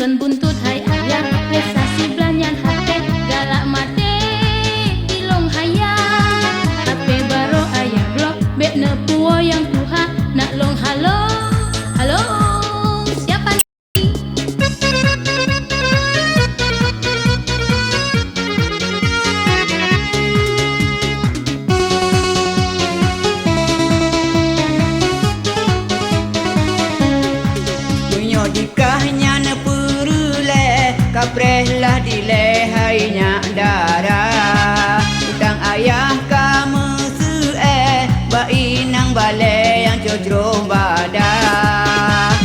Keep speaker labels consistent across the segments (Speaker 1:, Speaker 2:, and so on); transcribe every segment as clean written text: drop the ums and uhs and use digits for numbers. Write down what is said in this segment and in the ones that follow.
Speaker 1: Bulan buntut hai ayah, resa si belanyan hati, galak mate ilong hayang. Hape baro ayah blok, bek nepuo yang tuha, nak long halo, halo, siapa ni?
Speaker 2: Punyo dikahnya nepurule, kaprehlah dilehainya darah. Utang ayah kamu su'e, bainang bale yang cojro badah.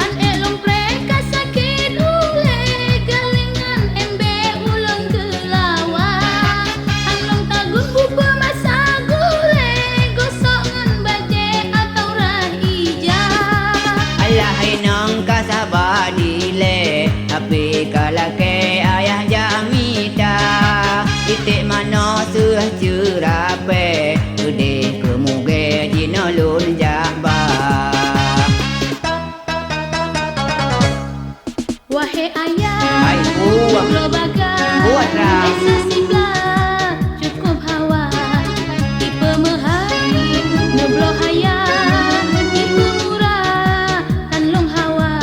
Speaker 1: Han elong preka sakit ule, galingan embe ulun kelawa. Han long tagun buku masa gule, gosongan baje atau rahija.
Speaker 2: Alahai nang kasabah dile, tapi kalake ayah jamita. Itik mano suah curape, ude kemuge jino lun jabah.
Speaker 1: Wahai ayah,
Speaker 2: Hai buah,
Speaker 1: lo bagai
Speaker 2: buat ram.
Speaker 1: resa si belah, cukup hawa. Tipe mehai, neblo hayang, tipe murah, han long hawa.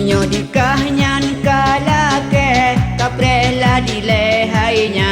Speaker 2: Nyo dikahnya kalake, kaprehlah dilehainya